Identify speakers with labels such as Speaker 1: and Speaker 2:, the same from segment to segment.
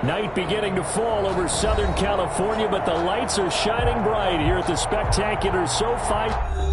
Speaker 1: Night beginning to fall over Southern California, but the lights are shining bright here at the spectacular SoFi.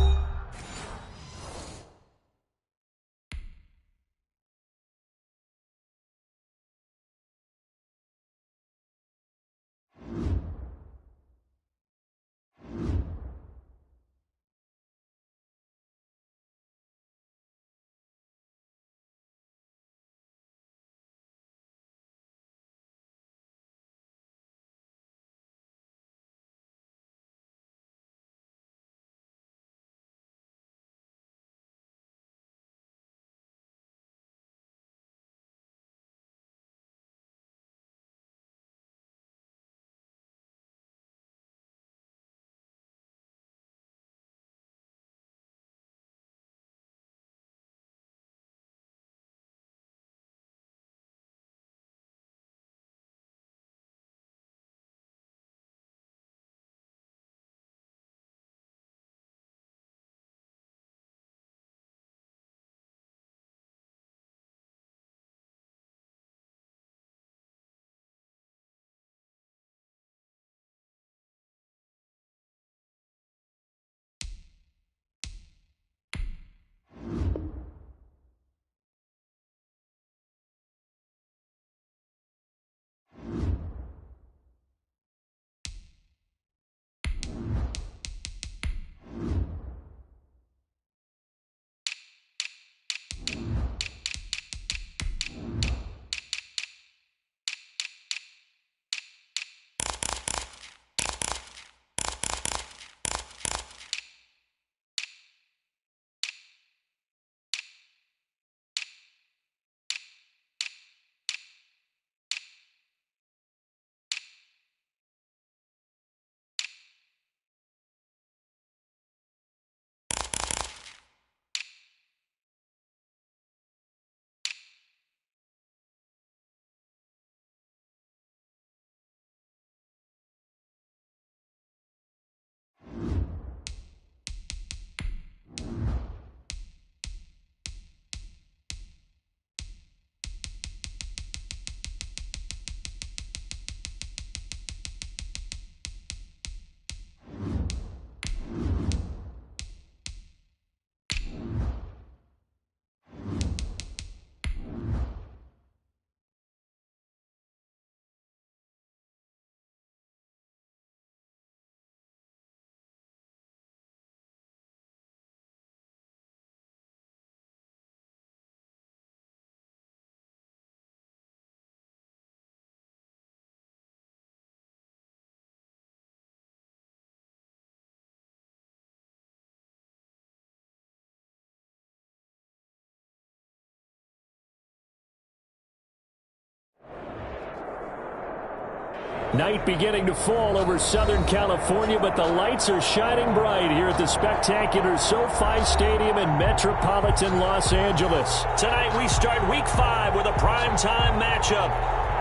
Speaker 1: Night beginning to fall over Southern California, but the lights are shining bright here at the spectacular SoFi Stadium in metropolitan Los Angeles. Tonight we start Week 5 with a primetime matchup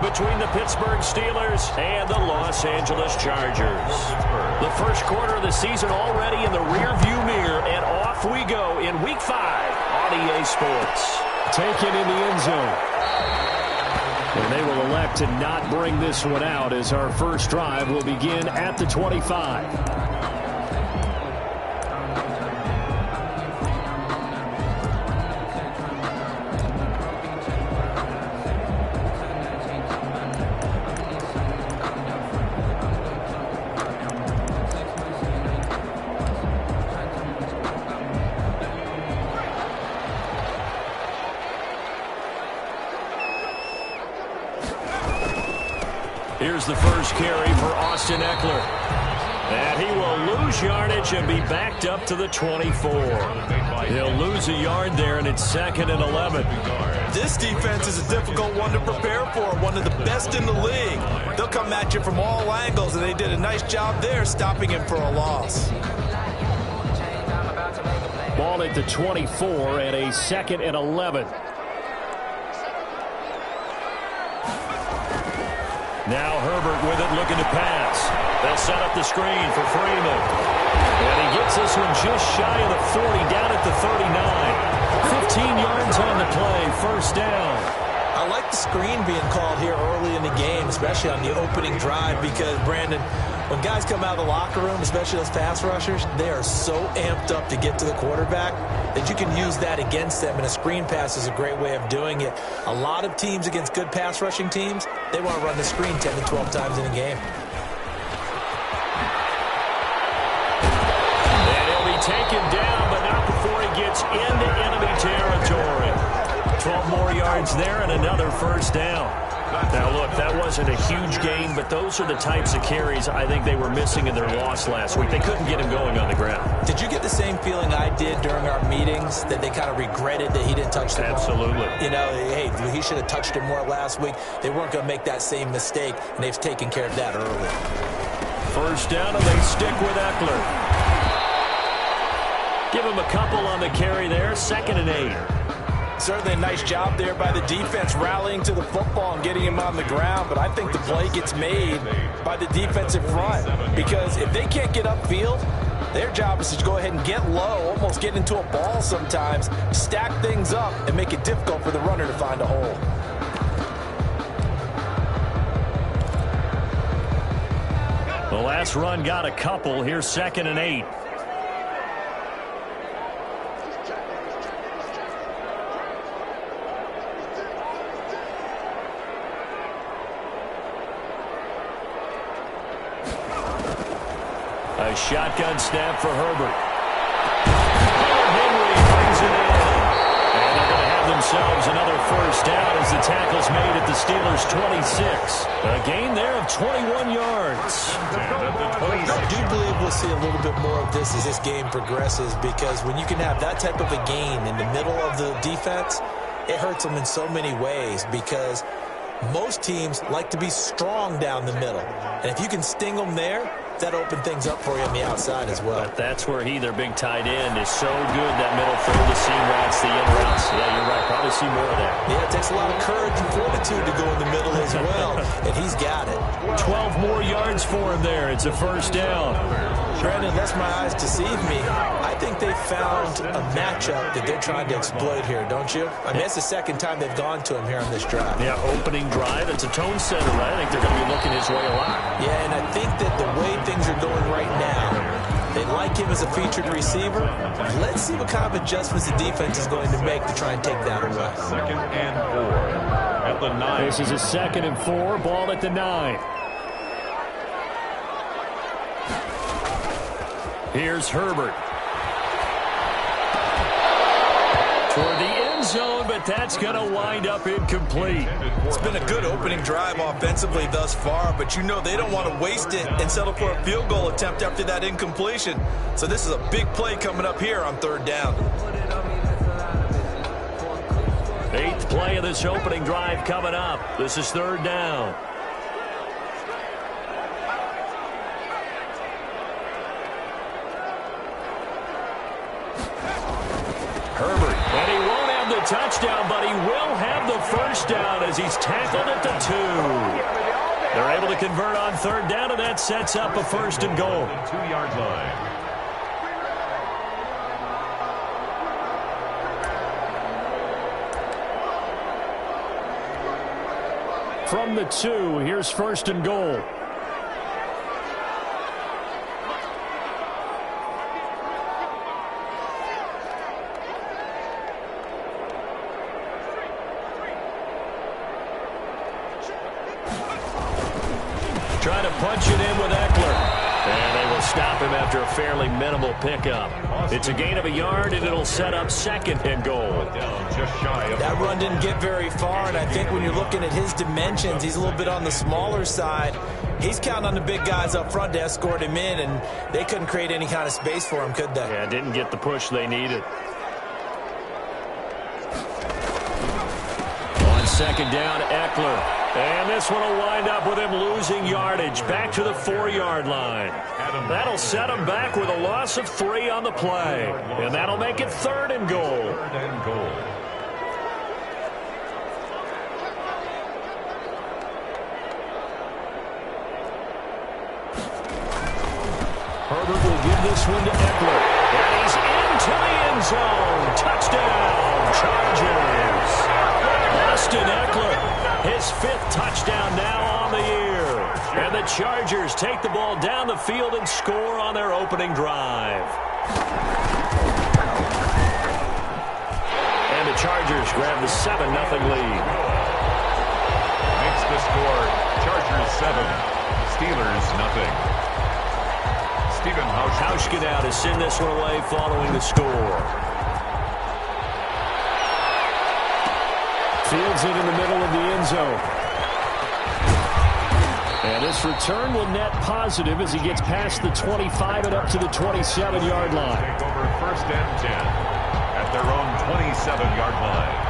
Speaker 1: between the Pittsburgh Steelers and the Los Angeles Chargers. The first quarter of the season already in the rearview mirror, and off we go in Week 5 on EA Sports. Taken in the end zone. And they will elect to not bring this one out as our first drive will begin at the 25. Here's the first carry for Austin Eckler. And he will lose yardage and be backed up to the 24. He'll lose a yard there, and it's 2nd and 11.
Speaker 2: This defense is a difficult one to prepare for, one of the best in the league. They'll come at you from all angles, and they did a nice job there stopping him for a loss.
Speaker 1: Ball at the 24 and a 2nd and 11. Now Herbert with it, looking to pass. They'll set up the screen for Freeman. And he gets this one just shy of the 40, down at the 39. 15 yards on the play, first down.
Speaker 2: I like the screen being called here early in the game, especially on the opening drive, because, Brandon, when guys come out of the locker room, especially those pass rushers, they are so amped up to get to the quarterback that you can use that against them, and a screen pass is a great way of doing it. A lot of teams against good pass rushing teams, they want to run the screen 10 to 12 times in a game.
Speaker 1: And he'll be taken down, but not before he gets into enemy territory. 12 more yards there and another first down. Now, look, that wasn't a huge gain, but those are the types of carries I think they were missing in their loss last week. They couldn't get him going on the ground.
Speaker 2: Did you get the same feeling I did during our meetings, that they kind of regretted that he didn't touch the ball?
Speaker 1: Absolutely.
Speaker 2: You know, hey, he should have touched it more last week. They weren't going to make that same mistake, and they've taken care of that early.
Speaker 1: First down, and they stick with Eckler. Give him a couple on the carry there, 2nd and 8.
Speaker 2: Certainly a nice job there by the defense rallying to the football and getting him on the ground, but I think the play gets made by the defensive front, because if they can't get upfield, their job is to go ahead and get low, almost get into a ball sometimes, stack things up, and make it difficult for the runner to find a hole.
Speaker 1: The last run got a couple. Here's 2nd and 8. A shotgun snap for Herbert. Henry brings it in. And they're going to have themselves another first down as the tackle's made at the Steelers' 26. A gain there of 21 yards.
Speaker 2: I do believe we'll see a little bit more of this as this game progresses, because when you can have that type of a gain in the middle of the defense, it hurts them in so many ways, because most teams like to be strong down the middle. And if you can sting them there, that open things up for you on the outside as well.
Speaker 1: But that's where their big tight end, is so good, that middle throw, the seam routes, the in routes. Yeah, you're right. Probably see more of that.
Speaker 2: Yeah, it takes a lot of courage and fortitude to go in the middle as well, and he's got it.
Speaker 1: 12 more yards for him there. It's a first down.
Speaker 2: Brandon, unless my eyes deceive me, I think they found a matchup that they're trying to exploit here, don't you? I mean, it's the second time they've gone to him here on this drive.
Speaker 1: Yeah, opening drive. It's a tone setter, right? I think they're going to be looking his way a lot.
Speaker 2: Yeah, and I think that the way things are going right now, they like him as a featured receiver. Let's see what kind of adjustments the defense is going to make to try and take that away.
Speaker 3: 2nd and 4 at the 9.
Speaker 1: This is a 2nd and 4, ball at the 9. Here's Herbert. Toward the end zone, but that's going to wind up incomplete.
Speaker 2: It's been a good opening drive offensively thus far, but you know they don't want to waste it and settle for a field goal attempt after that incompletion. So this is a big play coming up here on 3rd down.
Speaker 1: 8th play of this opening drive coming up. This is 3rd down. Herbert, and he won't have the touchdown, but he will have the first down as he's tackled at the 2. They're able to convert on 3rd down, and that sets up a 1st and goal.
Speaker 3: 2-yard line.
Speaker 1: From the 2, here's 1st and goal. Trying to punch it in with Eckler. And they will stop him after a fairly minimal pickup. It's a gain of a yard, and it'll set up 2nd and goal.
Speaker 2: That run didn't get very far, and I think when you're looking at his dimensions, he's a little bit on the smaller side. He's counting on the big guys up front to escort him in, and they couldn't create any kind of space for him, could they?
Speaker 1: Yeah, didn't get the push they needed. On 2nd down, Eckler. And this one will wind up with him losing yardage back to the 4-yard line. That'll set him back with a loss of 3 on the play. And that'll make it 3rd and goal.
Speaker 3: 3rd and goal.
Speaker 1: Herbert will give this one to Eckler. And he's into the end zone. Touchdown, Chargers. Austin Eckler, his 5th touchdown now Chargers take the ball down the field and score on their opening drive. And the Chargers grab the 7-0 lead.
Speaker 3: Makes the score Chargers 7, Steelers 0. Stephen
Speaker 1: Hauschka now to send this one away following the score. Fields it in the middle of the end zone. And this return will net positive as he gets past the 25 and up to the 27-yard line.
Speaker 3: Take over first and 10 at their own 27-yard line.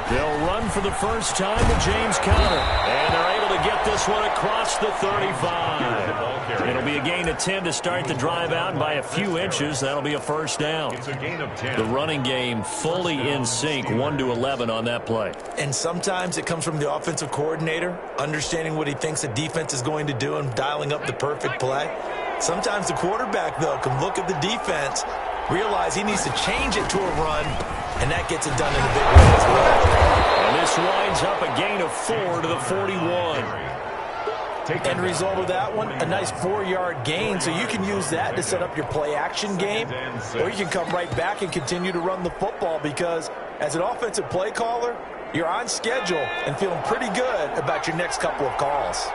Speaker 1: They'll run for the first time to James Conner. And they're able to get this one across the 35. It'll be a gain of 10 to start the drive out by a few inches. That'll be a first down.
Speaker 3: It's a gain of 10.
Speaker 1: The running game fully in sync, 1-11 on that play.
Speaker 2: And sometimes it comes from the offensive coordinator, understanding what he thinks the defense is going to do and dialing up the perfect play. Sometimes the quarterback, though, can look at the defense, realize he needs to change it to a run, and that gets it done in a big way as well.
Speaker 1: And this winds up a gain of 4 to the 41.
Speaker 2: End result of that one, a nice 4-yard gain, so you can use that to set up your play-action game, or you can come right back and continue to run the football because as an offensive play caller, you're on schedule and feeling pretty good about your next couple of calls.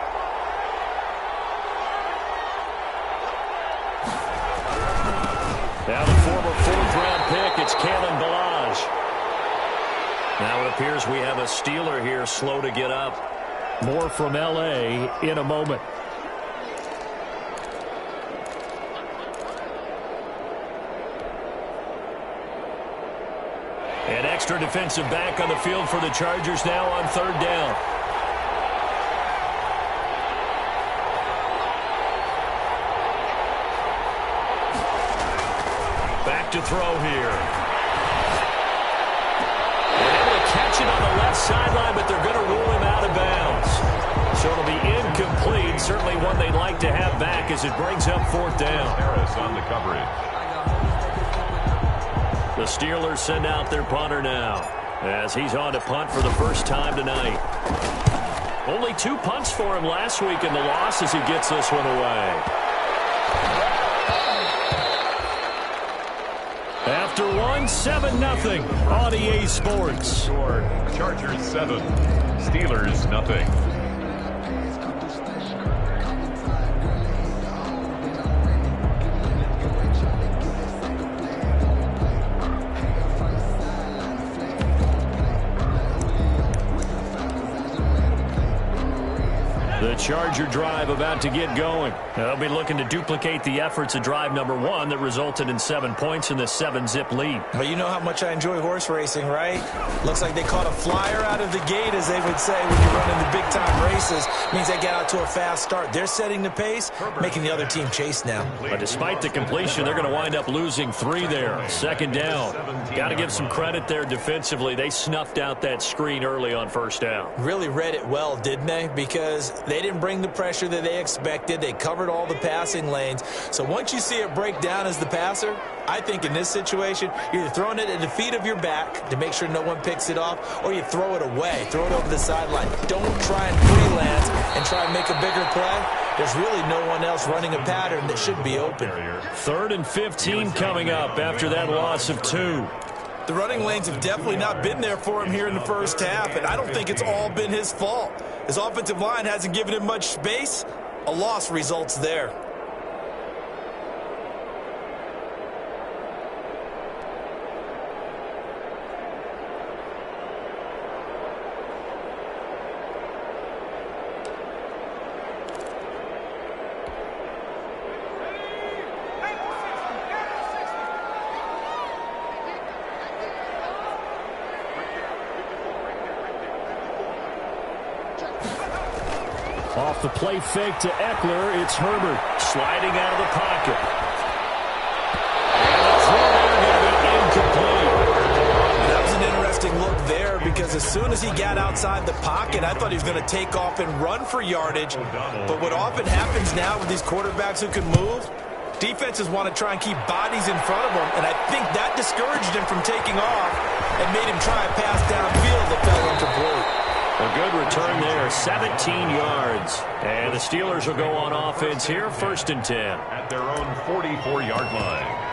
Speaker 1: Now the former 4th-round pick, it's Kalen Ballage. Now it appears we have a Steeler here slow to get up. More from L.A. in a moment. An extra defensive back on the field for the Chargers now on 3rd down. Back to throw here. They're able to catch it on the left sideline, but they're going to rule him out of bounds. So it'll be incomplete. Certainly one they'd like to have back as it brings up 4th down.
Speaker 3: Harris on the coverage.
Speaker 1: The Steelers send out their punter now as he's on to punt for the first time tonight. Only 2 punts for him last week in the loss as he gets this one away. After one, 7-0 on EA Sports.
Speaker 3: Chargers 7, Steelers 0.
Speaker 1: The Charger drive about to get going. They'll be looking to duplicate the efforts of drive number 1 that resulted in 7 points in the 7-zip lead.
Speaker 2: But you know how much I enjoy horse racing, right? Looks like they caught a flyer out of the gate, as they would say when you're running the big-time races. Means they get out to a fast start. They're setting the pace, making the other team chase now.
Speaker 1: But despite the completion, they're going to wind up losing 3 there. 2nd down. Got to give some credit there defensively. They snuffed out that screen early on 1st down.
Speaker 2: Really read it well, didn't they? Because they didn't bring the pressure that they expected. They covered all the passing lanes. So once you see it break down as the passer, I think in this situation, you're either throwing it at the feet of your back to make sure no one picks it off, or you throw it away, throw it over the sideline. Don't try and freelance and try and make a bigger play. There's really no one else running a pattern that should be open.
Speaker 1: 3rd and 15 coming up after that loss of 2.
Speaker 2: The running lanes have definitely not been there for him here in the first half, and I don't think it's all been his fault. His offensive line hasn't given him much space. A loss results there.
Speaker 1: Off the play fake to Eckler, it's Herbert sliding out of the pocket. And the throw there going to be incomplete.
Speaker 2: That was an interesting look there because as soon as he got outside the pocket, I thought he was going to take off and run for yardage. But what often happens now with these quarterbacks who can move, Defenses want to try and keep bodies in front of him, and I think that discouraged him from taking off and made him try a pass downfield that fell incomplete.
Speaker 1: A good return there, 17 yards. And the Steelers will go on offense here, 1st and 10.
Speaker 3: At their own 44-yard line.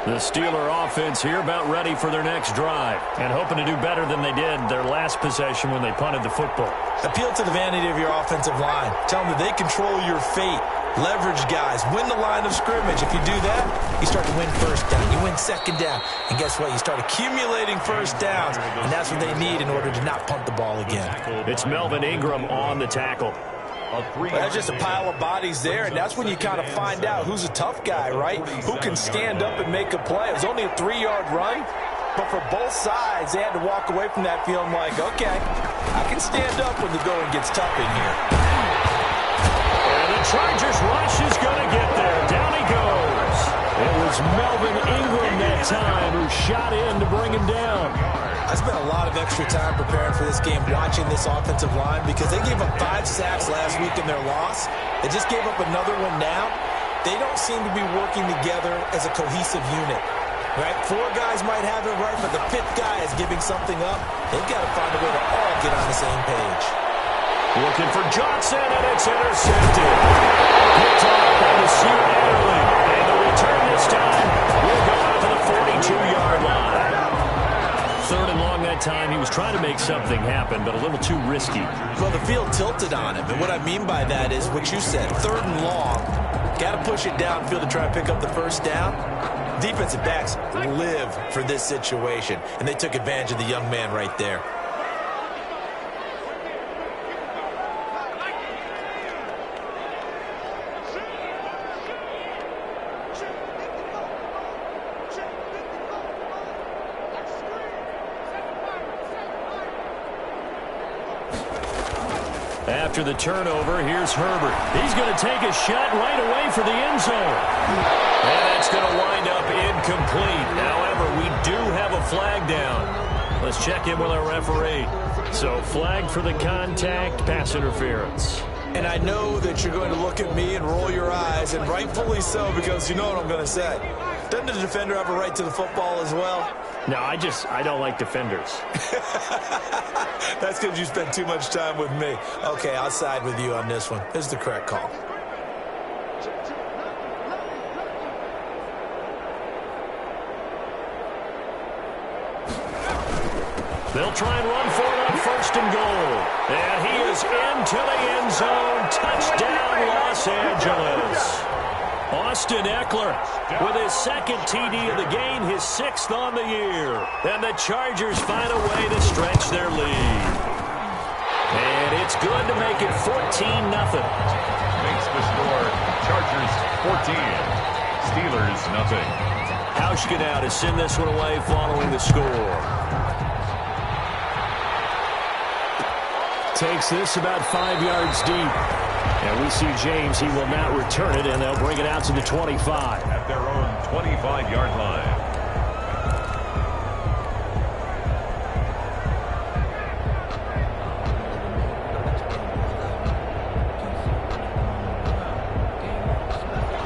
Speaker 1: The Steeler offense here about ready for their next drive and hoping to do better than they did their last possession when they punted the football.
Speaker 2: Appeal to the vanity of your offensive line. Tell them that they control your fate. Leverage guys. Win the line of scrimmage. If you do that, you start to win first down. You win second down. And guess what? You start accumulating first downs. And that's what they need in order to not punt the ball again.
Speaker 1: It's Melvin Ingram on the tackle.
Speaker 2: There's just a pile of bodies there, and that's when you kind of find out who's a tough guy, right? Who can stand up and make a play. It was only a 3-yard run, but for both sides, they had to walk away from that feeling like, okay, I can stand up when the going gets tough in here.
Speaker 1: And the Chargers rush is going to get there. Down he goes. It was Melvin Ingram that time who shot in to bring him down.
Speaker 2: I spent a lot of extra time preparing for this game, watching this offensive line, because they gave up 5 sacks last week in their loss. They just gave up another one now. They don't seem to be working together as a cohesive unit. Right? 4 guys might have it right, but the 5th guy is giving something up. They've got to find a way to all get on the same page.
Speaker 1: Looking for Johnson, and it's intercepted. Picked off by the Sue Adderley. And the return this time will go out to the 42-yard line. 3rd and long that time. He was trying to make something happen, but a little too risky.
Speaker 2: Well, the field tilted on him, and what I mean by that is what you said, 3rd and long. Got to push it downfield to try and pick up the first down. Defensive backs live for this situation, and they took advantage of the young man right there.
Speaker 1: After the turnover, here's Herbert. He's going to take a shot right away for the end zone. And that's going to wind up incomplete. However, we do have a flag down. Let's check in with our referee. So, flag for the contact, pass interference.
Speaker 2: And I know that you're going to look at me and roll your eyes, and rightfully so, because you know what I'm going to say. Doesn't the defender have a right to the football as well?
Speaker 1: No, I don't like defenders.
Speaker 2: That's because you spend too much time with me. Okay, I'll side with you on this one. This is the correct call.
Speaker 1: They'll try and run for it on 1st and goal. And he is into the end zone. Touchdown, Los Angeles. Austin Eckler with his 2nd TD of the game, his 6th on the year. And the Chargers find a way to stretch their lead. And it's good to make it 14-0.
Speaker 3: Makes the score Chargers 14, Steelers nothing.
Speaker 1: Hauschka to send this one away following the score. Takes this about 5 yards deep. And we see James, he will not return it, and they'll bring it out to the 25.
Speaker 3: At their own 25-yard line.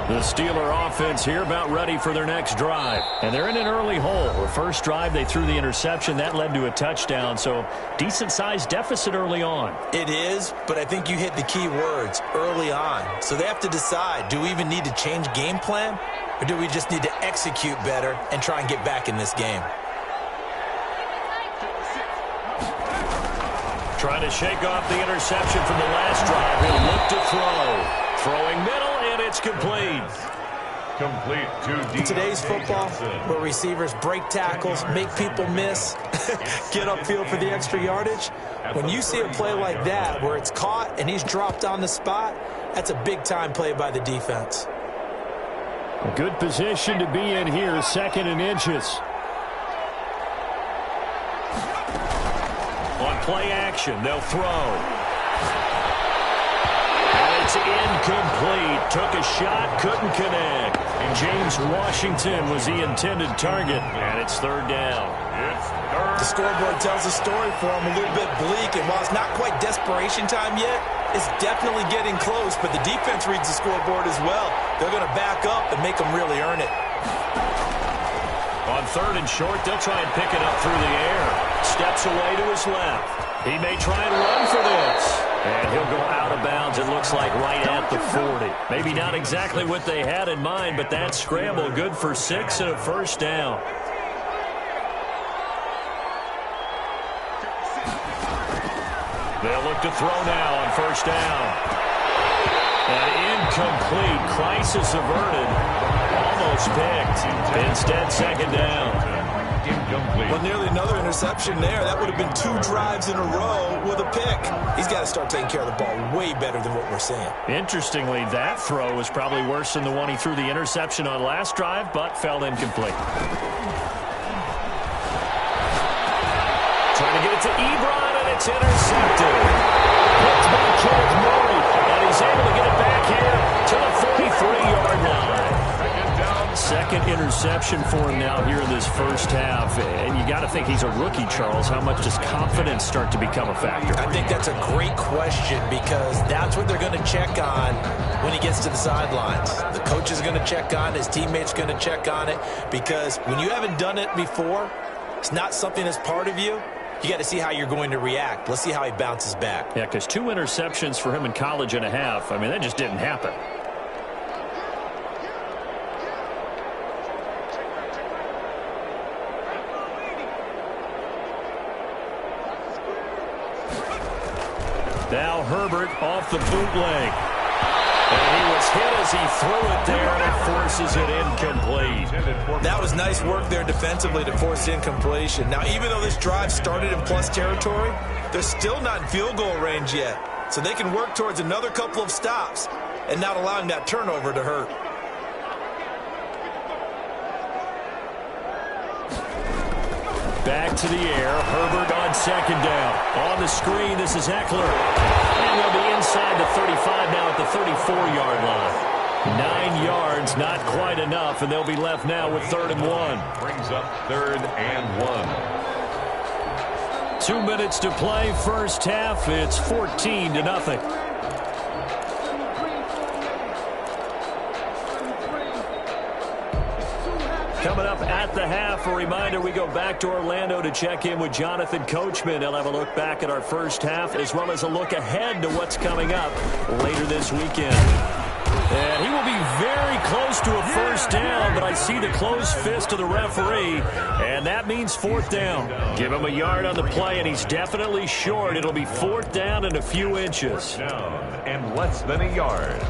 Speaker 1: The Steeler offense here about ready for their next drive. And they're in an early hole. The first drive, they threw the interception. That led to a touchdown, so decent-sized deficit early on.
Speaker 2: It is, but I think you hit the key words, early on. So they have to decide, do we even need to change game plan, or do we just need to execute better and try and get back in this game?
Speaker 1: Trying to shake off the interception from the last drive. He'll look to throw. Throwing middle, and it's complete.
Speaker 3: Complete to
Speaker 2: In today's football, where receivers break tackles, make people miss, get upfield for the extra yardage, when you see a play like that where it's caught and he's dropped on the spot, that's a big-time play by the defense.
Speaker 1: A good position to be in here, 2nd and inches. On play action, they'll throw. And it's Incomplete. Took a shot, couldn't connect. And James Washington was the intended target, and it's third down.
Speaker 2: The scoreboard tells a story for him, a little bit bleak, and while it's not quite desperation time yet, it's definitely getting close, but the defense reads the scoreboard as well. They're going to back up and make them really earn it.
Speaker 1: On third and short, they'll try and pick it up through the air. Steps away to his left. He may try and run for this. And he'll go out of bounds, it looks like, right at the 40. Maybe not exactly what they had in mind, but that scramble good for 6 and a first down. They'll look to throw now on first down. And incomplete. Crisis averted. Almost picked. Instead, second down.
Speaker 2: Well, nearly another interception there. That would have been 2 drives in a row with a pick. He's got to start taking care of the ball way better than what we're seeing.
Speaker 1: Interestingly, that throw was probably worse than the one he threw the interception on last drive, but fell incomplete. Trying to get it to Ebron, and it's intercepted. Picked by Kenneth Murray, and he's able to get it back here to the 43-yard line. Second interception for him now here in this first half. And you got to think he's a rookie, Charles. How much does confidence start to become a factor?
Speaker 2: I think that's a great question because that's what they're going to check on when he gets to the sidelines. The coach is going to check on it. His teammates going to check on it because when you haven't done it before, it's not something that's part of you. You got to see how you're going to react. Let's see how he bounces back.
Speaker 1: Yeah, because 2 interceptions for him in college and a half. I mean, that just didn't happen. Now Herbert off the bootleg. And he was hit as he threw it there, and it forces it incomplete.
Speaker 2: That was nice work there defensively to force incompletion. Now, even though this drive started in plus territory, they're still not in field goal range yet. So they can work towards another couple of stops and not allowing that turnover to hurt.
Speaker 1: Back to the air. Herbert on second down. On the screen, this is Eckler. And they'll be inside the 35 now at the 34-yard line. 9 yards, not quite enough, and they'll be left now with 3rd and 1.
Speaker 3: Brings up 3rd and 1.
Speaker 1: 2 minutes to play, first half. It's 14-0. Coming up at the half, a reminder, we go back to Orlando to check in with Jonathan Coachman. He'll have a look back at our first half as well as a look ahead to what's coming up later this weekend. And he will be very close to a first down, but I see the closed fist of the referee, and that means 4th down. Give him a yard on the play, and he's definitely short. It'll be 4th down and a few inches.
Speaker 3: Down and less than a yard.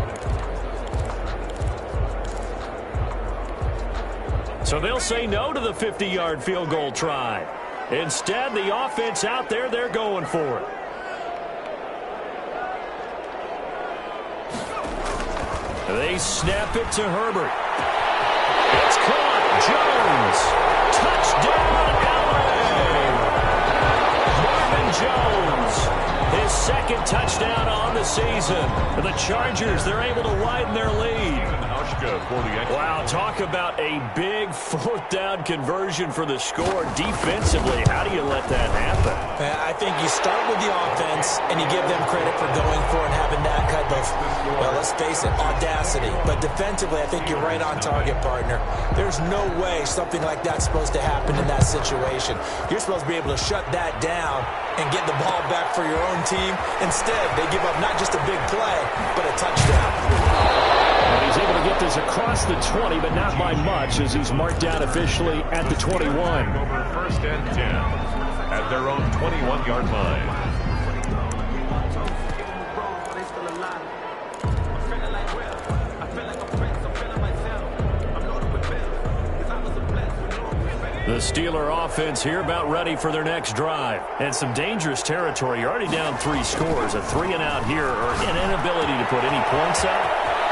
Speaker 1: So they'll say no to the 50-yard field goal try. Instead, the offense out there, they're going for it. They snap it to Herbert. It's caught. Jones. Touchdown, LA. Marvin Jones. His 2nd touchdown on the season. For the Chargers, they're able to widen their lead. Wow, talk about a big 4th down conversion for the score. Defensively, how do you let that happen?
Speaker 2: I think you start with the offense and you give them credit for going for it and having that kind of, well, let's face it, audacity. But defensively, I think you're right on target, partner. There's no way something like that's supposed to happen in that situation. You're supposed to be able to shut that down and get the ball back for your own team. Instead, they give up not just a big play, but a touchdown.
Speaker 1: And he's able to get this across the 20, but not by much as he's marked down officially at the 21.
Speaker 3: Over 1st and 10 at their own 21-yard line. The Steeler offense here about ready for their next drive. And some dangerous territory. You're already down 3 scores. A 3-and-out here or an inability to put any points up.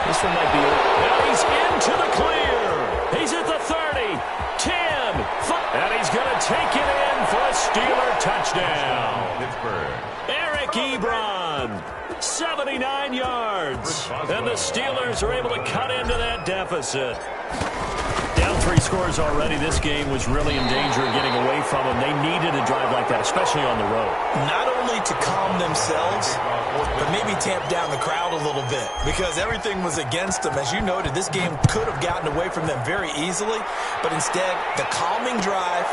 Speaker 3: This one might be over. Now he's into the clear. He's at the 30, 10, 5, and he's going to take it in for a Steeler touchdown. Pittsburgh.
Speaker 1: Eric Ebron. 79 yards. And the Steelers are able to cut into that deficit. Down 3 scores already. This game was really in danger of getting away from them. They needed a drive like that, especially on the road.
Speaker 2: Not only to calm themselves, but maybe tamp down the crowd a little bit because everything was against them. As you noted, this game could have gotten away from them very easily, but instead, the calming drive,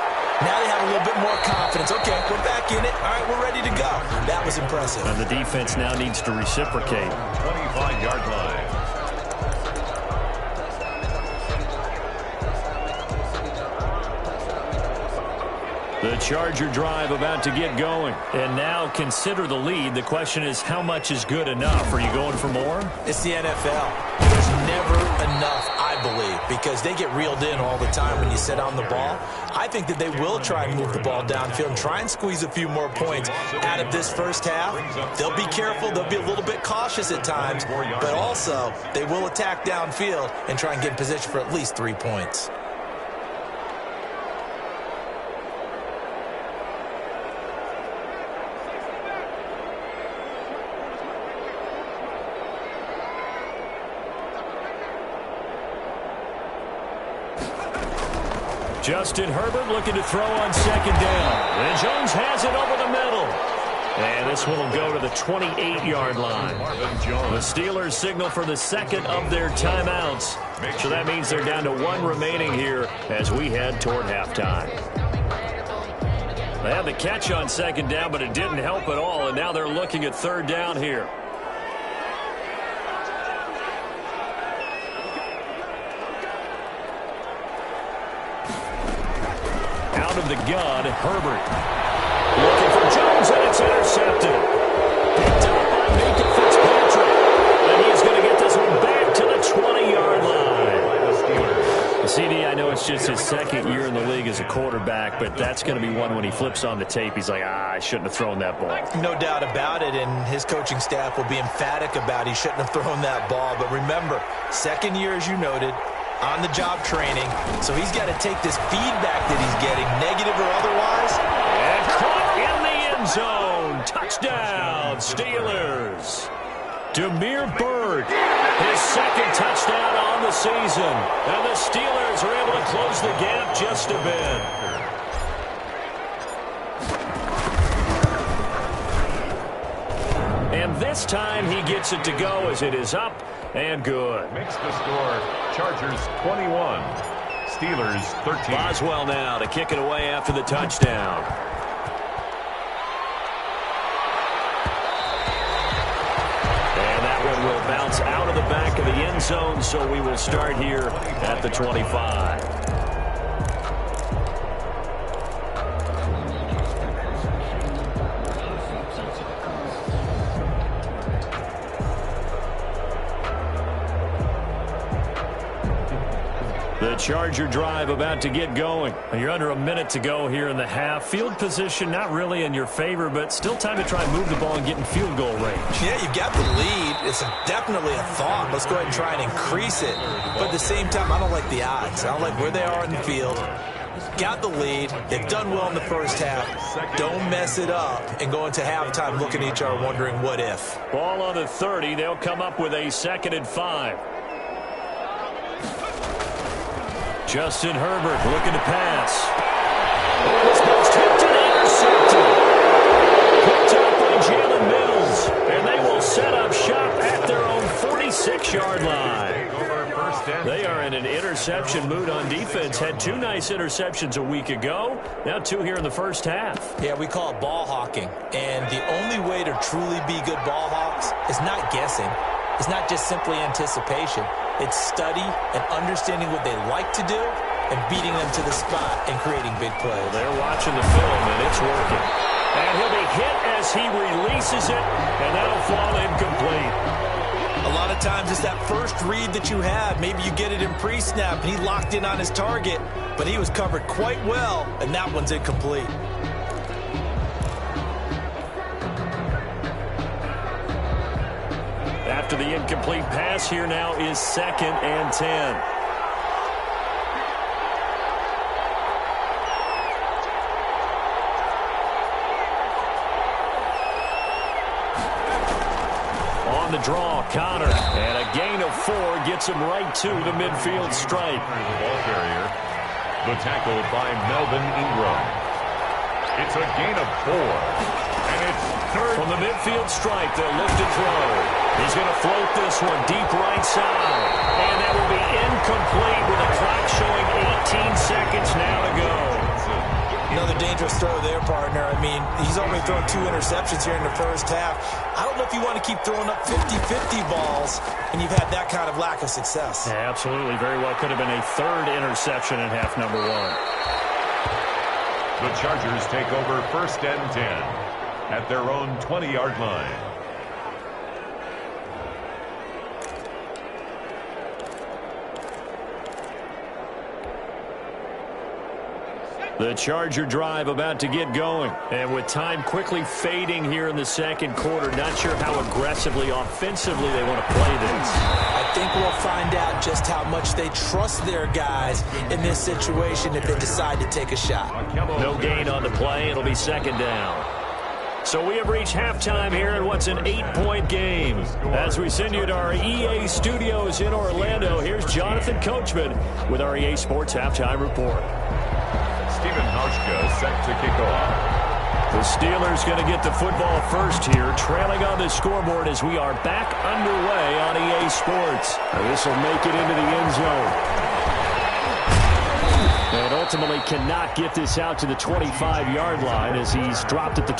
Speaker 2: now they have a little bit more confidence. Okay, we're back in it. All right, we're ready to go. That was impressive.
Speaker 1: And the defense now needs to reciprocate.
Speaker 3: 25-yard line.
Speaker 1: The Charger drive about to get going. And now consider the lead. The question is, how much is good enough? Are you going for more?
Speaker 2: It's the NFL. There's never enough, I believe, because they get reeled in all the time when you sit on the ball. I think that they will try and move the ball downfield and try and squeeze a few more points out of this first half. They'll be careful. They'll be a little bit cautious at times, but also they will attack downfield and try and get in position for at least 3 points.
Speaker 1: Justin Herbert looking to throw on second down. And Jones has it over the middle. And this one will go to the 28-yard line. The Steelers signal for the second of their timeouts. So that means they're down to 1 remaining here as we head toward halftime. They had the catch on second down, but it didn't help at all. And now they're looking at third down here. Of the gun, Herbert looking for Jones, and it's intercepted. Picked up by Minka Fitzpatrick, and he's going to get this one back to the 20-yard line. The CD, I know it's just his second year in the league as a quarterback, but that's going to be one when he flips on the tape. He's like, I shouldn't have thrown that ball.
Speaker 2: No doubt about it, and his coaching staff will be emphatic about he shouldn't have thrown that ball. But remember, second year, as you noted, on-the-job training, so he's got to take this feedback that he's getting, negative or otherwise.
Speaker 1: And caught in the end zone. Touchdown, Steelers. Damiere Byrd, his second touchdown on the season. And the Steelers are able to close the gap just a bit. And this time he gets it to go as it is up and good.
Speaker 3: Makes the score Chargers 21, Steelers 13.
Speaker 1: Boswell now to kick it away after the touchdown. And that one will bounce out of the back of the end zone, so we will start here at the 25. The Charger drive about to get going. You're under a minute to go here in the half. Field position not really in your favor, but still time to try and move the ball and get in field goal range.
Speaker 2: Yeah, you've got the lead. It's definitely a thought. Let's go ahead and try and increase it. But at the same time, I don't like the odds. I don't like where they are in the field. Got the lead. They've done well in the first half. Don't mess it up and go into halftime looking at each other wondering what if.
Speaker 1: Ball on the 30. They'll come up with a 2nd and 5. Justin Herbert looking to pass. Oh, this ball's tipped and intercepted. Picked up by Jalen Mills. And they will set up shop at their own 46-yard line. They are in an interception mood on defense. Had 2 nice interceptions a week ago. Now 2 here in the first half.
Speaker 2: Yeah, we call it ball hawking. And the only way to truly be good ball hawks is not guessing. It's not just simply anticipation. It's study and understanding what they like to do and beating them to the spot and creating big plays.
Speaker 1: Well, they're watching the film, and it's working. And he'll be hit as he releases it, and that'll fall incomplete.
Speaker 2: A lot of times it's that first read that you have. Maybe you get it in pre-snap, and he locked in on his target, but he was covered quite well, and that one's incomplete.
Speaker 1: After the incomplete pass, here now is 2nd and 10. the draw, Connor. And a gain of 4 gets him right to the midfield stripe.
Speaker 4: The ball carrier. The tackle by Melvin Ingram. It's a gain of 4. And it's third.
Speaker 1: From the midfield stripe, they'll look to throw. He's going to float this one deep right side. And that will be incomplete with a clock showing 18 seconds now to go.
Speaker 2: Another dangerous throw there, partner. I mean, he's already thrown 2 interceptions here in the first half. I don't know if you want to keep throwing up 50-50 balls and you've had that kind of lack of success.
Speaker 1: Yeah, absolutely. Very well could have been a 3rd interception in half number 1.
Speaker 4: The Chargers take over 1st and 10 at their own 20-yard line.
Speaker 1: The Charger drive about to get going. And with time quickly fading here in the second quarter, not sure how aggressively, offensively they want to play this.
Speaker 2: I think we'll find out just how much they trust their guys in this situation if they decide to take a shot.
Speaker 1: No gain on the play. It'll be 2nd down. So we have reached halftime here in what's an 8-point game. As we send you to our EA studios in Orlando, here's Jonathan Coachman with our EA Sports Halftime Report.
Speaker 4: Steven Hauschka set to kick off.
Speaker 1: The Steelers going to get the football first here, trailing on the scoreboard as we are back underway on EA Sports. This will make it into the end zone. And ultimately cannot get this out to the 25-yard line as he's dropped at the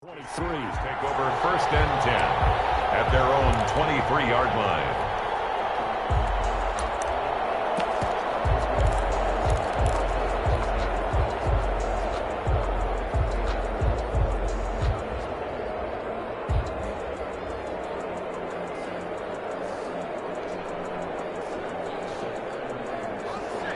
Speaker 1: 23.
Speaker 4: Take over 1st and 10 at their own 23-yard line.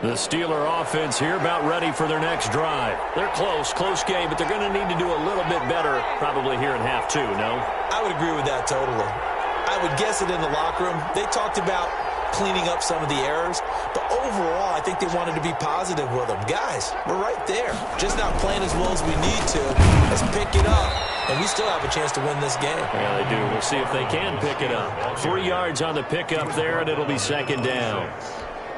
Speaker 1: The Steeler offense here about ready for their next drive. They're close game, but they're going to need to do a little bit better probably here in half 2, no?
Speaker 2: I would agree with that totally. I would guess it in the locker room. They talked about cleaning up some of the errors, but overall, I think they wanted to be positive with them. Guys, we're right there. Just not playing as well as we need to. Let's pick it up, and we still have a chance to win this game.
Speaker 1: Yeah, they do. We'll see if they can pick it up. 3 yards on the pickup there, and it'll be 2nd down.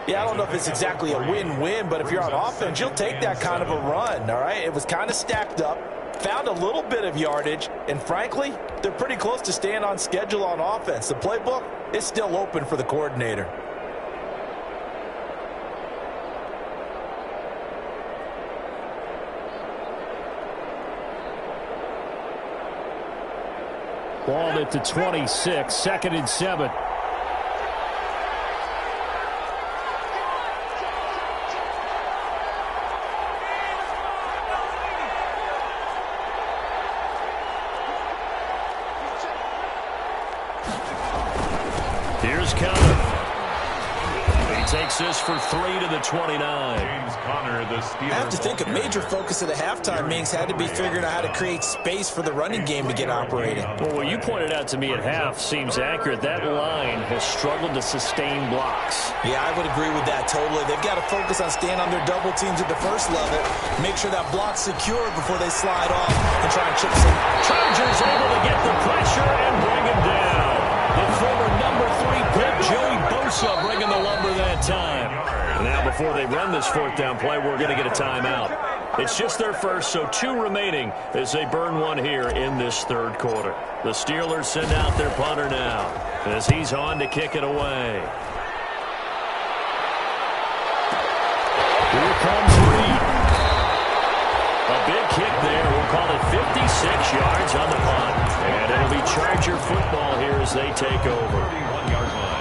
Speaker 2: Yeah, I don't know if it's exactly a win-win, but if you're on offense, you'll take that kind of a run, all right? It was kind of stacked up, found a little bit of yardage, and frankly, they're pretty close to staying on schedule on offense. The playbook is still open for the coordinator.
Speaker 1: Ball at the 26, 2nd and 7. Here's Connor.
Speaker 3: takes this for 3 to the 29.
Speaker 4: James Conner, the Steelers.
Speaker 2: I have to think a major focus of the halftime meetings had to be figuring out how to create space for the running game to get operating.
Speaker 1: Well, what you pointed out to me at half seems accurate. That line has struggled to sustain blocks.
Speaker 2: Yeah, I would agree with that totally. They've got to focus on staying on their double teams at the first level, make sure that block's secure before they slide off and try and chip some.
Speaker 1: Chargers able to get the pressure and bring him down. The former number 3 pick, Joey Bosa, bringing the lumber that time. Now, before they run this fourth down play, we're going to get a timeout. It's just their first, so 2 remaining as they burn one here in this third quarter. The Steelers send out their punter now as he's on to kick it away. Here comes Reed. A big kick there. We'll call it 56 yards on the punt. And it'll be Charger football here as they take over.
Speaker 4: 31-yard line.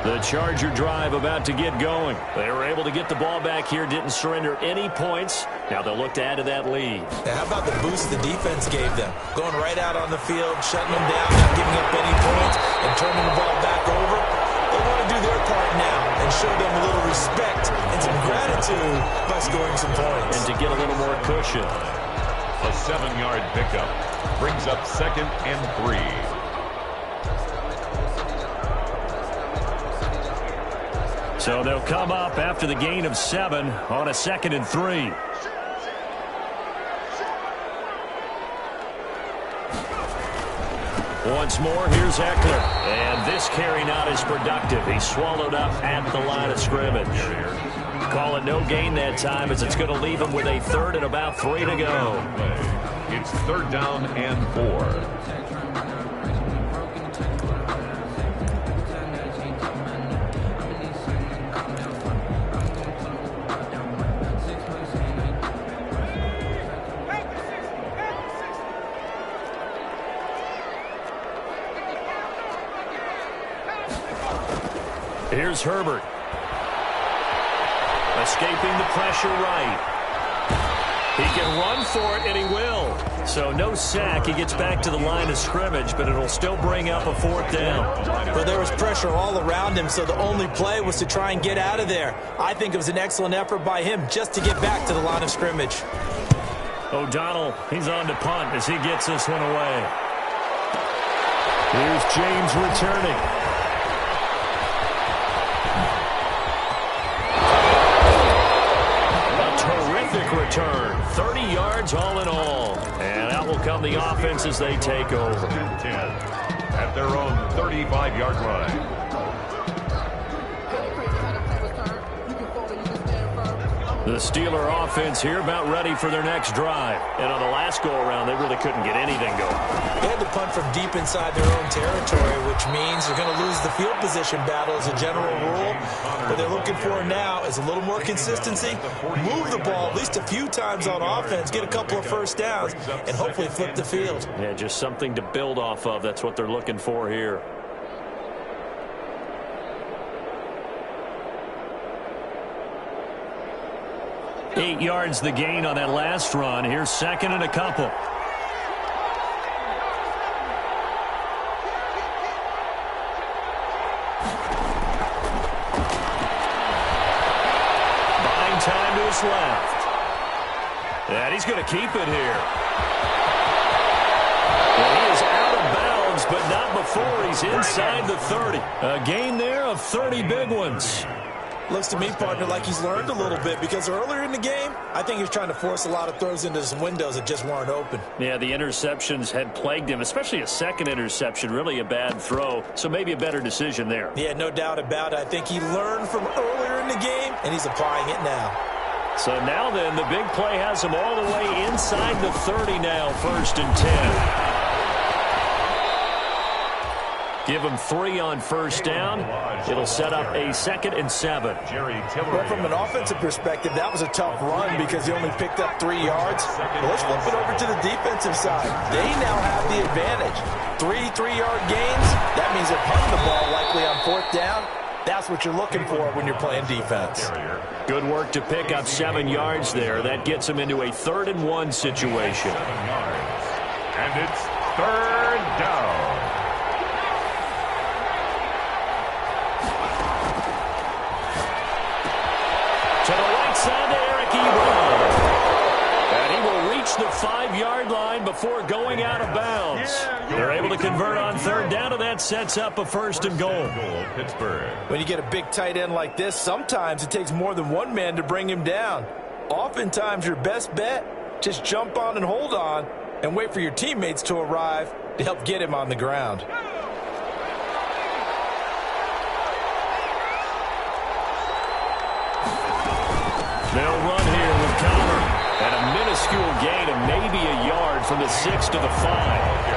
Speaker 1: The Charger drive about to get going. They were able to get the ball back here, didn't surrender any points. Now they'll look to add to that lead.
Speaker 2: Now, how about the boost the defense gave them? Going right out on the field, shutting them down, not giving up any points, and turning the ball back over. They want to do their part now and show them a little respect and some gratitude by scoring some points.
Speaker 1: And to get a little more cushion.
Speaker 4: A 7-yard pickup brings up 2nd and 3.
Speaker 1: So they'll come up after the gain of 7 on a 2nd and 3. Once more, here's Eckler. And this carry not as productive. He's swallowed up at the line of scrimmage. Call it no gain that time as it's going to leave him with a 3rd and about 3 to go.
Speaker 4: It's 3rd down and 4.
Speaker 1: Here's Herbert. Escaping the pressure right. He can run for it, and he will. So no sack. He gets back to the line of scrimmage, but it'll still bring up a 4th down.
Speaker 2: But there was pressure all around him, so the only play was to try and get out of there. I think it was an excellent effort by him just to get back to the line of scrimmage.
Speaker 1: O'Donnell, he's on to punt as he gets this one away. Here's James returning. Return, 30 yards all in all. And out will come the offense as they take over.
Speaker 4: 10 at their own 35-yard line.
Speaker 1: The Steeler offense here about ready for their next drive. And on the last go-around, they really couldn't get anything going.
Speaker 2: They had to punt from deep inside their own territory, which means they're going to lose the field position battle as a general rule. What they're looking for now is a little more consistency, move the ball at least a few times on offense, get a couple of first downs, and hopefully flip the field.
Speaker 1: Yeah, just something to build off of. That's what they're looking for here. Eight yards the gain on that last run. Here's 2nd and a couple. Buying time to his left. And he's going to keep it here. And he is out of bounds, but not before he's inside the 30. A gain there of 30 big ones.
Speaker 2: Looks to me, partner, like he's learned a little bit because earlier in the game, I think he was trying to force a lot of throws into some windows that just weren't open.
Speaker 1: Yeah, the interceptions had plagued him, especially a second interception, really a bad throw. So maybe a better decision there.
Speaker 2: Yeah, no doubt about it. I think he learned from earlier in the game, and he's applying it now.
Speaker 1: So now then, the big play has him all the way inside the 30 now, 1st and 10. Give him 3 on first down. It'll set up a 2nd and 7.
Speaker 2: Well, from an offensive perspective, that was a tough run because he only picked up 3 yards. Well, let's flip it over to the defensive side. They now have the advantage. 3 3-yard gains. That means they're punting the ball likely on 4th down. That's what you're looking for when you're playing defense.
Speaker 1: Good work to pick up 7 yards there. That gets him into a 3rd and 1 situation.
Speaker 4: And it's 3rd down.
Speaker 1: To the right side to Eric Ebron. And he will reach the 5-yard line before going out of bounds. They're able to convert on 3rd down, and that sets up a 1st and goal.
Speaker 4: Pittsburgh.
Speaker 2: When you get a big tight end like this, sometimes it takes more than one man to bring him down. Oftentimes, your best bet, just jump on and hold on and wait for your teammates to arrive to help get him on the ground.
Speaker 1: They'll run here with Connor. And a minuscule gain of maybe a yard from the 6 to the 5.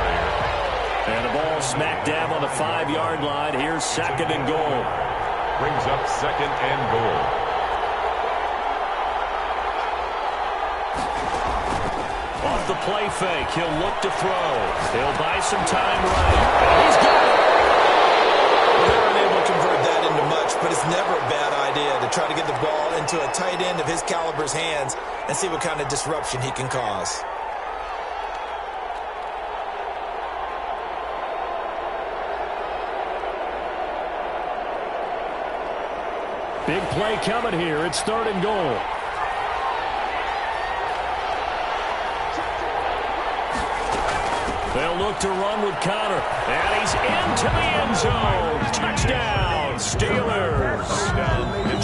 Speaker 1: And the ball smack dab on the 5-yard line. Here's 2nd and goal.
Speaker 4: Brings up 2nd and goal.
Speaker 1: Off the play fake, he'll look to throw. He'll buy some time right. He's got it.
Speaker 2: Well, they weren't able to convert that into much, but it's never a bad idea to try to get the ball into a tight end of his caliber's hands and see what kind of disruption he can cause.
Speaker 1: Big play coming here. It's 3rd and goal. They'll look to run with Connor. And he's into the end zone. Touchdown, Steelers.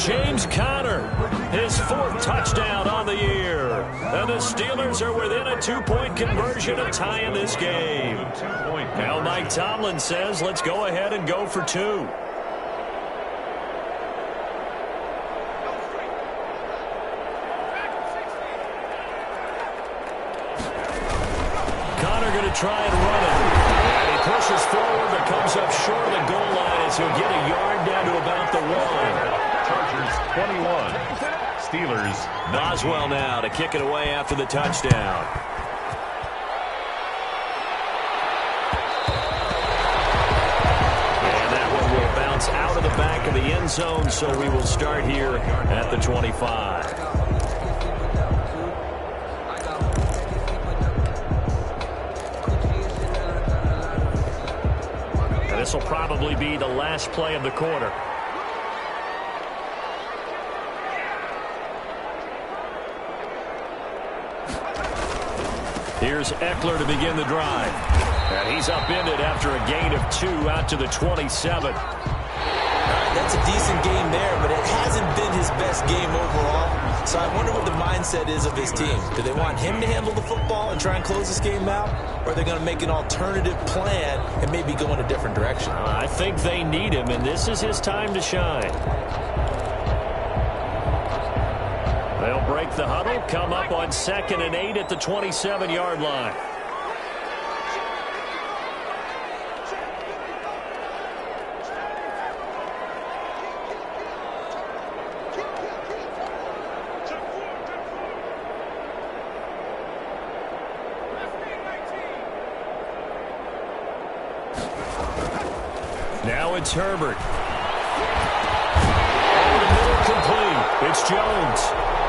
Speaker 1: James Conner, his 4th touchdown on the year. And the Steelers are within a 2-point conversion of tying this game. Now Mike Tomlin says, let's go ahead and go for 2. Going to try and run it. And he pushes forward but comes up short of the goal line as he'll get a yard down to about the 1.
Speaker 4: Chargers 21. Steelers 19.
Speaker 1: Boswell now to kick it away after the touchdown. And that one will bounce out of the back of the end zone, so we will start here at the 25. This will probably be the last play of the quarter. Here's Eckler to begin the drive. And he's upended after a gain of 2 out to the 27.
Speaker 2: That's a decent game there, but it hasn't been his best game overall. So I wonder what the mindset is of his team. Do they want him to handle the football and try and close this game out? Or are they going to make an alternative plan and maybe go in a different direction?
Speaker 1: I think they need him, and this is his time to shine. They'll break the huddle, come up on 2nd and 8 at the 27-yard line. Now it's Herbert. Over the middle, complete. It's Jones.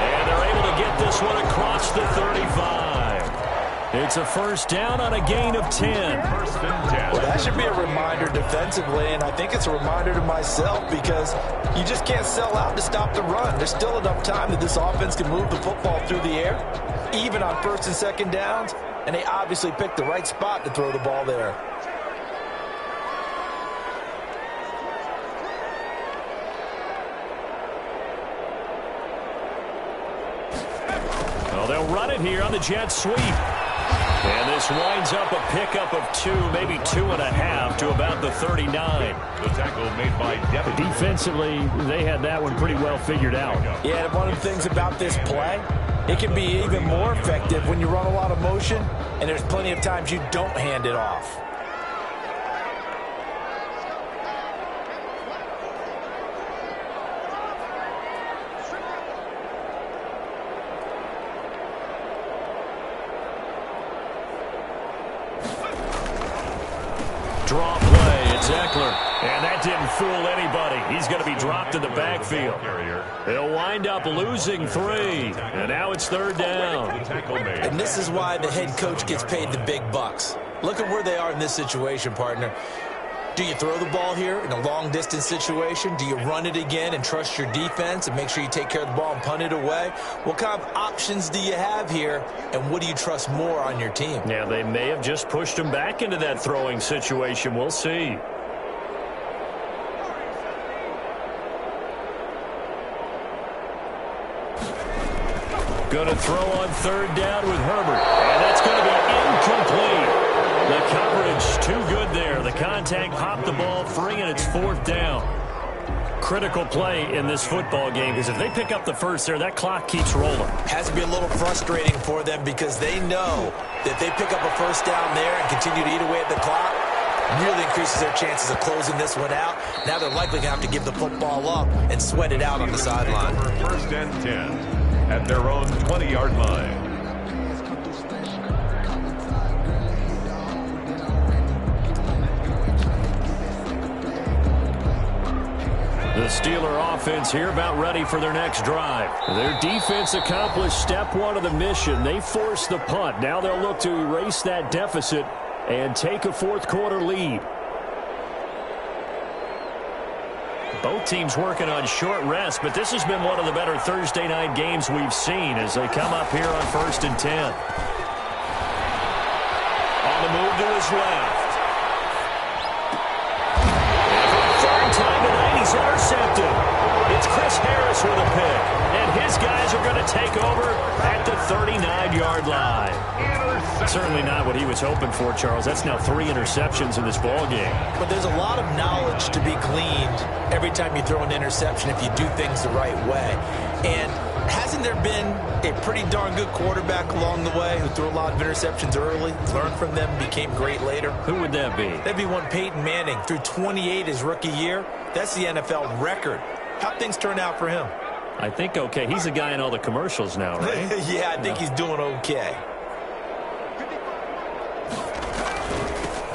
Speaker 1: And they're able to get this one across the 35. It's a 1st down on a gain of 10.
Speaker 4: 1st and 10.
Speaker 2: Well, that should be a reminder defensively, and I think it's a reminder to myself because you just can't sell out to stop the run. There's still enough time that this offense can move the football through the air, even on 1st and 2nd downs, and they obviously picked the right spot to throw the ball there.
Speaker 1: Well, they'll run it here on the jet sweep. And this winds up a pickup of 2, maybe 2.5 to about the 39.
Speaker 4: The tackle made by Devin.
Speaker 1: Defensively, they had that one pretty well figured out.
Speaker 2: Yeah, and one of the things about this play, it can be even more effective when you run a lot of motion, and there's plenty of times you don't hand it off.
Speaker 1: draw play. It's Eckler. And that didn't fool anybody. He's going to be dropped in the backfield. They'll wind up losing 3. And now it's 3rd down.
Speaker 2: And this is why the head coach gets paid the big bucks. Look at where they are in this situation, partner. Do you throw the ball here in a long-distance situation? Do you run it again and trust your defense and make sure you take care of the ball and punt it away? What kind of options do you have here, and what do you trust more on your team?
Speaker 1: Yeah, they may have just pushed him back into that throwing situation. We'll see. Going to throw on 3rd down with Herbert, and that's going to be incomplete. The coverage too good there. The contact popped the ball free, and it's 4th down. Critical play in this football game, because if they pick up the first there, that clock keeps rolling.
Speaker 2: Has to be a little frustrating for them because they know that if they pick up a first down there and continue to eat away at the clock, really increases their chances of closing this one out. Now they're likely going to have to give the football up and sweat it out on the sideline.
Speaker 4: 1st and 10 at their own 20-yard line.
Speaker 1: The Steeler offense here about ready for their next drive. Their defense accomplished step 1 of the mission. They forced the punt. Now they'll look to erase that deficit and take a 4th quarter lead. Both teams working on short rest, but this has been one of the better Thursday night games we've seen as they come up here on 1st and 10. On the move to his left. Time tonight, he's intercepted. It's Chris Harris with a pick, and his guys are going to take over at the 39-yard line. Certainly not what he was hoping for, Charles. That's now 3 interceptions in this ball game.
Speaker 2: But there's a lot of knowledge to be gleaned every time you throw an interception if you do things the right way. And hasn't there been a pretty darn good quarterback along the way who threw a lot of interceptions early, learned from them, became great later?
Speaker 1: Who would that be?
Speaker 2: That'd be one Peyton Manning. Threw 28 his rookie year. That's the NFL record. How'd things turn out for him?
Speaker 1: I think okay. He's a guy in all the commercials now, right?
Speaker 2: Yeah, I think he's doing okay.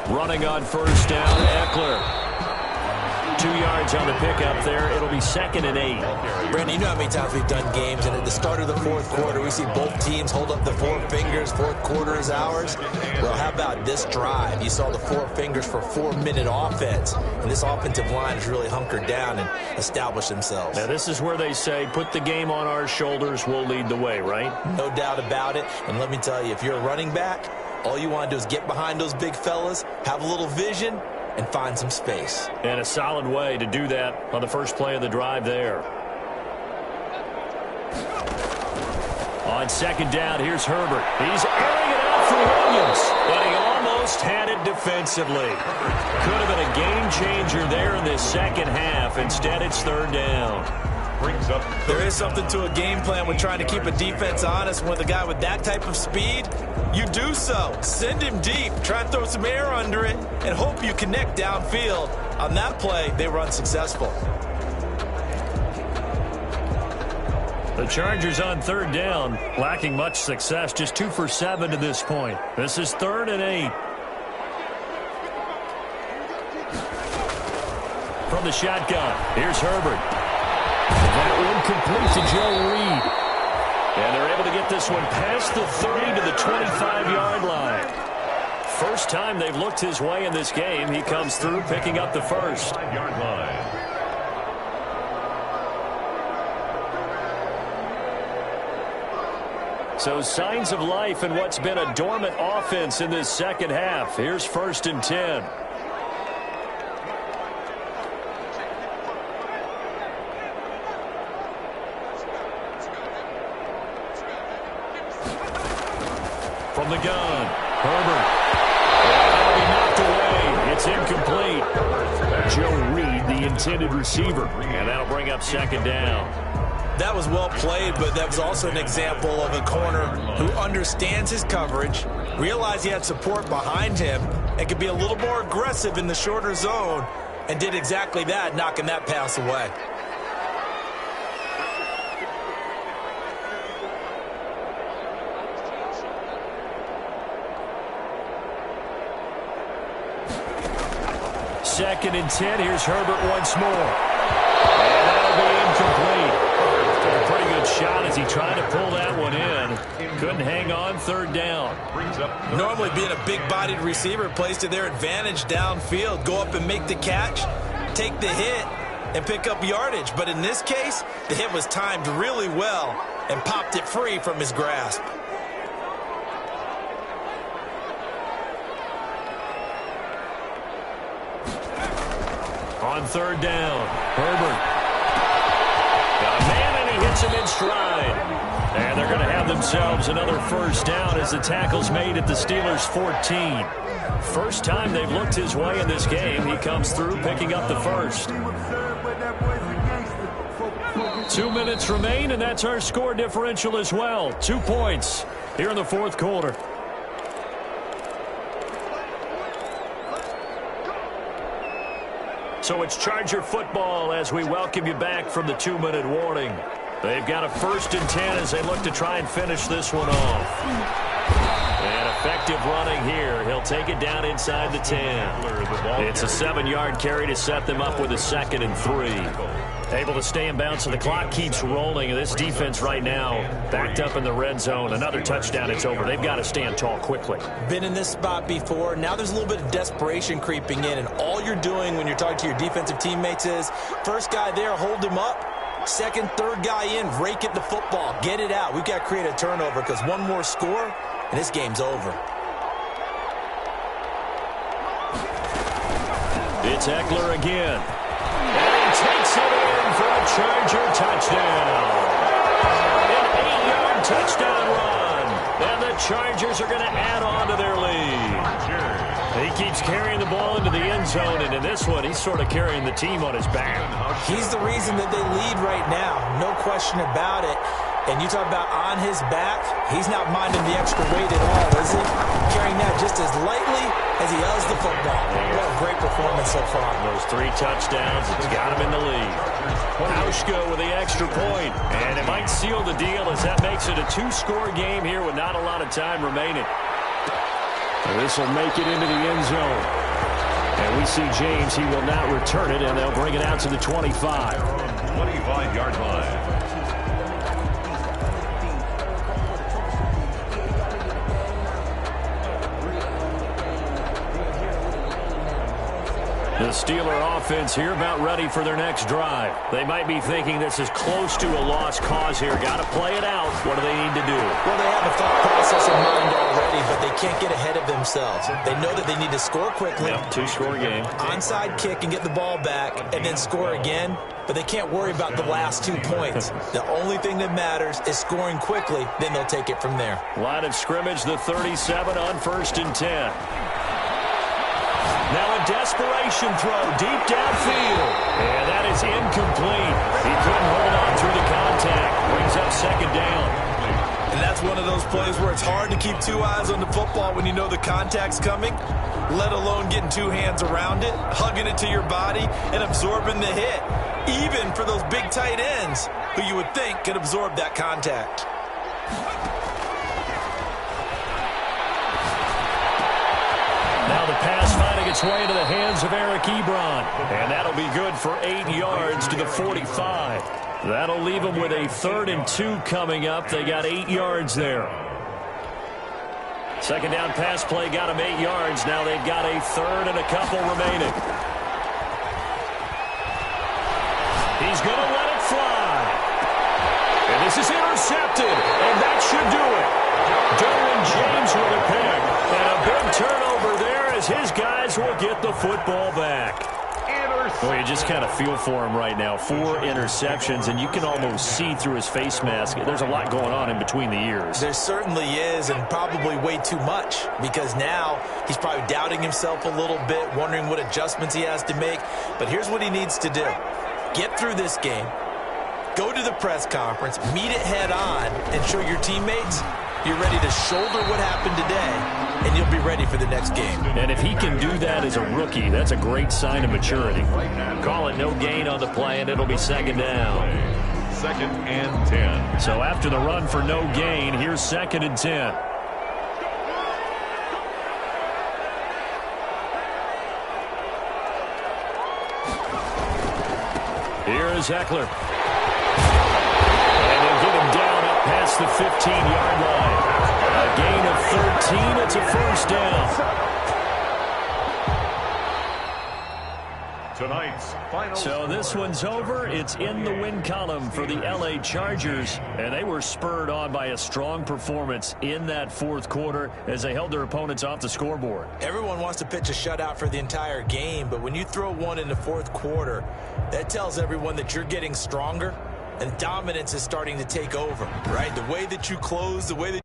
Speaker 1: Running on 1st down, Eckler. 2 yards on the pickup there. It'll be 2nd and 8.
Speaker 2: Brandon, you know how many times we've done games, and at the start of the 4th quarter, we see both teams hold up the 4 fingers. 4th quarter is ours. Well, how about this drive? You saw the 4 fingers for 4-minute offense, and this offensive line has really hunkered down and established themselves.
Speaker 1: Now, this is where they say, put the game on our shoulders, we'll lead the way, right?
Speaker 2: No doubt about it. And let me tell you, if you're a running back, all you want to do is get behind those big fellas, have a little vision, and find some space.
Speaker 1: And a solid way to do that on the first play of the drive there. On 2nd down, here's Herbert. He's airing it out for Williams, but he almost had it defensively. Could have been a game changer there in this 2nd half. Instead, it's 3rd down.
Speaker 4: Brings up
Speaker 2: there is something to a game plan with trying to keep a defense honest. With a guy with that type of speed, you do so. Send him deep, try and throw some air under it, and hope you connect downfield. On that play, they were unsuccessful.
Speaker 1: The Chargers on 3rd down, lacking much success, just 2 for 7 to this point. This is 3rd and 8. From the shotgun, here's Herbert. That one complete to Joe Reed. And they're able to get this one past the 30 to the 25-yard line. First time they've looked his way in this game. He comes through picking up the first.
Speaker 4: 5-yard line.
Speaker 1: So signs of life in what's been a dormant offense in this 2nd half. Here's 1st and 10. From the gun, Herbert. That'll be knocked away. It's incomplete. Joe Reed, the intended receiver. And that'll bring up 2nd down.
Speaker 2: That was well played, but that was also an example of a corner who understands his coverage, realized he had support behind him, and could be a little more aggressive in the shorter zone, and did exactly that, knocking that pass away.
Speaker 1: 2nd and 10. Here's Herbert once more. And that'll be incomplete. Took a pretty good shot as he tried to pull that one in. Couldn't hang on. 3rd down.
Speaker 2: Normally being a big-bodied receiver plays to their advantage downfield. Go up and make the catch, take the hit, and pick up yardage. But in this case, the hit was timed really well and popped it free from his grasp.
Speaker 1: On 3rd down, Herbert. Got a man, and he hits him in stride. And they're going to have themselves another 1st down as the tackle's made at the Steelers' 14. First time they've looked his way in this game. He comes through picking up the 1st. 2 minutes remain, and that's our score differential as well. 2 points here in the 4th quarter. So it's Charger football as we welcome you back from the 2-minute warning. They've got a 1st and 10 as they look to try and finish this one off. And effective running here. He'll take it down inside the 10. It's a 7-yard carry to set them up with a 2nd and 3. Able to stay in bounds, so the clock keeps rolling. This defense right now backed up in the red zone. Another touchdown, it's over. They've got to stand tall quickly.
Speaker 2: Been in this spot before. Now there's a little bit of desperation creeping in, and all you're doing when you're talking to your defensive teammates is, first guy there, hold him up. 2nd, 3rd guy in, rake at the football. Get it out. We've got to create a turnover because one more score, and this game's over.
Speaker 1: It's Eckler again. And he takes it in for a Charger touchdown. An 8-yard touchdown run. And the Chargers are going to add on to their lead. He keeps carrying the ball into the end zone, and in this one, he's sort of carrying the team on his back.
Speaker 2: He's the reason that they lead right now. No question about it. And you talk about on his back, he's not minding the extra weight at all, is he? Carrying that just as lightly as he does the football. What a great performance so far.
Speaker 1: Those 3 touchdowns, it's got him in the lead. Hauschka with the extra point, and it might seal the deal as that makes it a 2-score game here with not a lot of time remaining. This will make it into the end zone. And we see James, he will not return it, and they'll bring it out to the 25.
Speaker 4: 25-yard line.
Speaker 1: The Steeler offense here about ready for their next drive. They might be thinking this is close to a lost cause here. Got to play it out. What do they need to do?
Speaker 2: Well, they have a thought process in mind already, but they can't get ahead of themselves. They know that they need to score quickly.
Speaker 1: Yep, 2-score game.
Speaker 2: Onside kick and get the ball back and then score again, but they can't worry about the last 2 points. The only thing that matters is scoring quickly, then they'll take it from there.
Speaker 1: Line of scrimmage, the 37 on 1st and 10. Now a desperation throw deep downfield. And that is incomplete. He couldn't hold on through the contact. Brings up 2nd down.
Speaker 2: And that's one of those plays where it's hard to keep 2 eyes on the football when you know the contact's coming, let alone getting 2 hands around it, hugging it to your body, and absorbing the hit. Even for those big tight ends who you would think could absorb that contact.
Speaker 1: Now the pass finding its way into the hands of Eric Ebron. And that'll be good for 8 yards to the 45. That'll leave them with a 3rd and 2 coming up. They got 8 yards there. 2nd down pass play got them 8 yards. Now they've got a 3rd and a couple remaining. He's going to let it fly. And this is intercepted. And that should do it. Derwin James with a pick. And a big turnover there as his guys will get the football back. Well, you just kind of feel for him right now. 4 interceptions, and you can almost see through his face mask. There's a lot going on in between the ears.
Speaker 2: There certainly is, and probably way too much, because now he's probably doubting himself a little bit, wondering what adjustments he has to make. But here's what he needs to do. Get through this game, go to the press conference, meet it head on, and show your teammates you're ready to shoulder what happened today, and you'll be ready for the next game.
Speaker 1: And if he can do that as a rookie, that's a great sign of maturity. Call it no gain on the play, and it'll be 2nd down.
Speaker 4: 2nd and 10.
Speaker 1: So after the run for no gain, here's 2nd and 10. Here is Eckler. And they'll get him down up past the 15-yard line. A gain of 13. It's a first down.
Speaker 4: Tonight's final
Speaker 1: So this one's over. It's in the win column for the LA Chargers, and they were spurred on by a strong performance in that fourth quarter as they held their opponents off the scoreboard.
Speaker 2: Everyone wants to pitch a shutout for the entire game, but when you throw one in the fourth quarter, that tells everyone that you're getting stronger and dominance is starting to take over, right? The way that you close, the way that